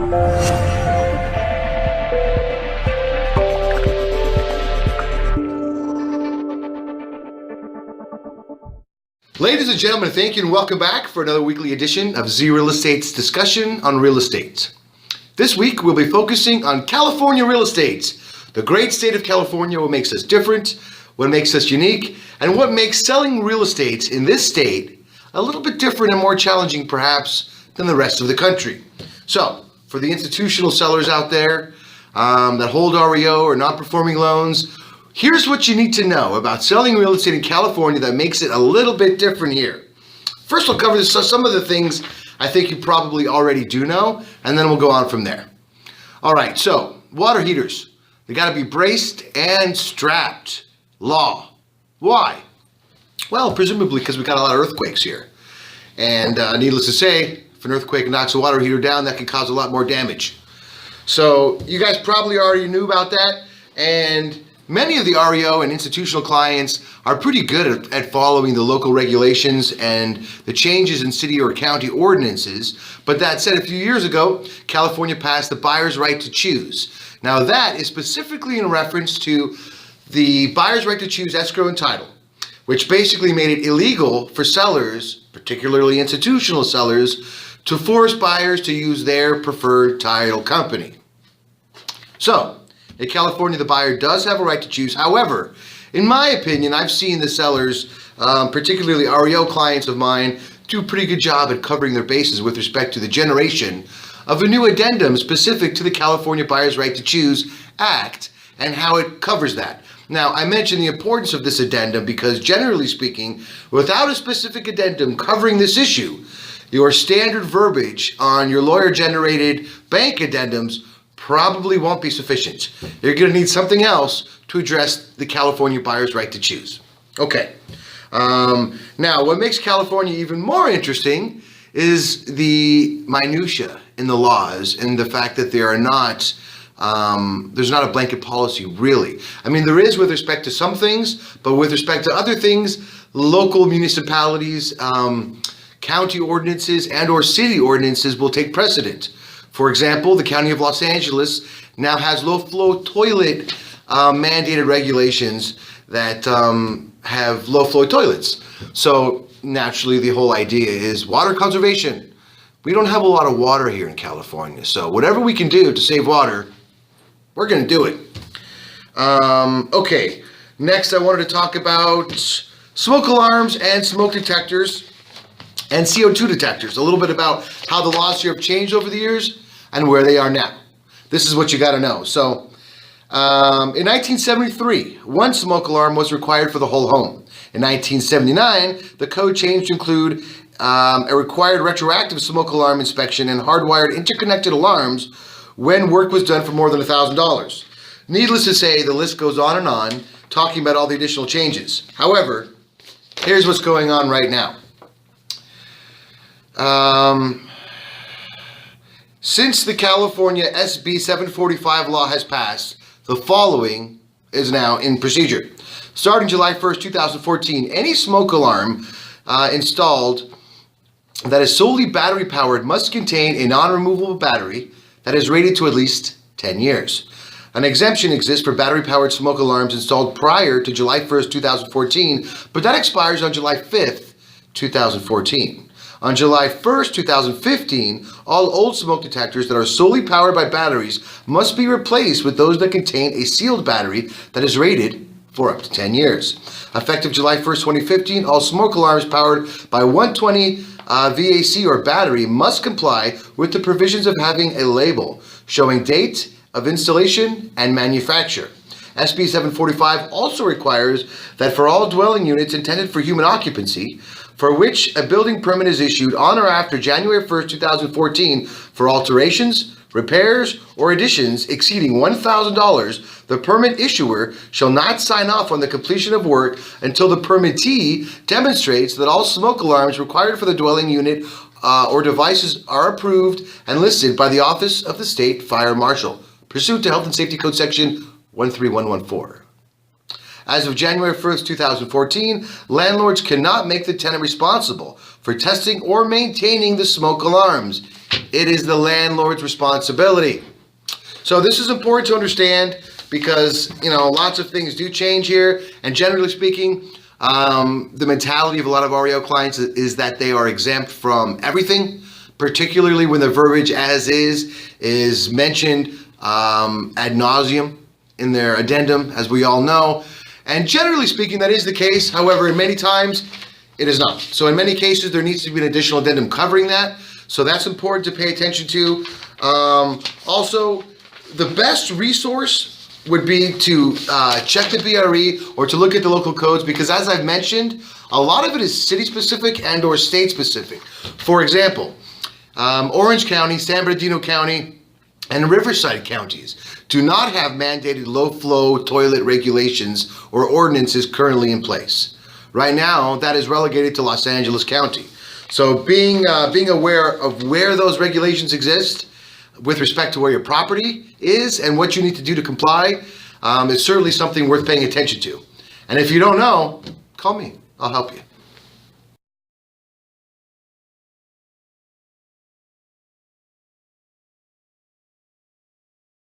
Ladies and gentlemen, thank you and welcome back for another weekly edition of Z Real Estate's discussion on real estate. This week we'll be focusing on California real estate, the great state of California, what makes us different, what makes us unique, and what makes selling real estate in this state a little bit different and more challenging perhaps than the rest of the country. So, for the institutional sellers out there that hold REO or non-performing loans, here's what you need to know about selling real estate in California that makes it a little bit different here. First, we'll cover some of the things I think you probably already do know, and then we'll go on from there. All right, so water heaters, they got to be braced and strapped. Law. Why? Well, presumably because we got a lot of earthquakes here. And needless to say, if an earthquake knocks a water heater down, that can cause a lot more damage. So you guys probably already knew about that, and many of the REO and institutional clients are pretty good at following the local regulations and the changes in city or county ordinances. But that said, a few years ago, California passed the buyer's right to choose. Now that is specifically in reference to the buyer's right to choose escrow and title, which basically made it illegal for sellers, particularly institutional sellers, to force buyers to use their preferred title company. So, in California, the buyer does have a right to choose. However, in my opinion, I've seen the sellers, particularly REO clients of mine, do a pretty good job at covering their bases with respect to the generation of a new addendum specific to the California Buyer's Right to Choose Act and how it covers that. Now, I mention the importance of this addendum because, generally speaking, without a specific addendum covering this issue, your standard verbiage on your lawyer-generated bank addendums probably won't be sufficient. You're going to need something else to address the California buyer's right to choose. Okay. Now, what makes California even more interesting is the minutia in the laws and the fact that there are not, there's not a blanket policy, really. I mean, there is with respect to some things, but with respect to other things, local municipalities, county ordinances, and or city ordinances will take precedent. For example, the County of Los Angeles now has low-flow toilet mandated regulations that have low-flow toilets. So naturally, the whole idea is water conservation. We don't have a lot of water here in California, so whatever we can do to save water, we're going to do it. Okay, next I wanted to talk about smoke alarms and smoke detectors and CO2 detectors. A little bit about how the laws here have changed over the years and where they are now. This is what you got to know. So, in 1973, one smoke alarm was required for the whole home. In 1979, the code changed to include a required retroactive smoke alarm inspection and hardwired interconnected alarms when work was done for more than $1,000. Needless to say, the list goes on and on, talking about all the additional changes. However, here's what's going on right now. Since the California SB 745 law has passed, the following is now in procedure. Starting July 1st, 2014, any smoke alarm installed that is solely battery powered must contain a non-removable battery that is rated to at least 10 years. An exemption exists for battery powered smoke alarms installed prior to July 1st, 2014, but that expires on July 5th, 2014. On July 1st, 2015, all old smoke detectors that are solely powered by batteries must be replaced with those that contain a sealed battery that is rated for up to 10 years. Effective July 1st, 2015, all smoke alarms powered by 120 VAC or battery must comply with the provisions of having a label showing date of installation and manufacture. SB 745 also requires that for all dwelling units intended for human occupancy, for which a building permit is issued on or after January 1st, 2014, for alterations, repairs, or additions exceeding $1,000, the permit issuer shall not sign off on the completion of work until the permittee demonstrates that all smoke alarms required for the dwelling unit or devices are approved and listed by the Office of the State Fire Marshal, pursuant to Health and Safety Code Section 13114. As of January 1st, 2014, landlords cannot make the tenant responsible for testing or maintaining the smoke alarms. It is the landlord's responsibility. So this is important to understand because, lots of things do change here. And generally speaking, the mentality of a lot of REO clients is that they are exempt from everything, particularly when the verbiage as is mentioned ad nauseum in their addendum, as we all know. And generally speaking, that is the case. However, in many times, it is not. So in many cases, there needs to be an additional addendum covering that. So that's important to pay attention to. Also, the best resource would be to check the BRE or to look at the local codes, because as I've mentioned, a lot of it is city specific and or state specific. For example, Orange County, San Bernardino County, and Riverside counties do not have mandated low flow toilet regulations or ordinances currently in place. Right now, that is relegated to Los Angeles County. So being aware of where those regulations exist with respect to where your property is and what you need to do to comply is certainly something worth paying attention to. And if you don't know, call me. I'll help you.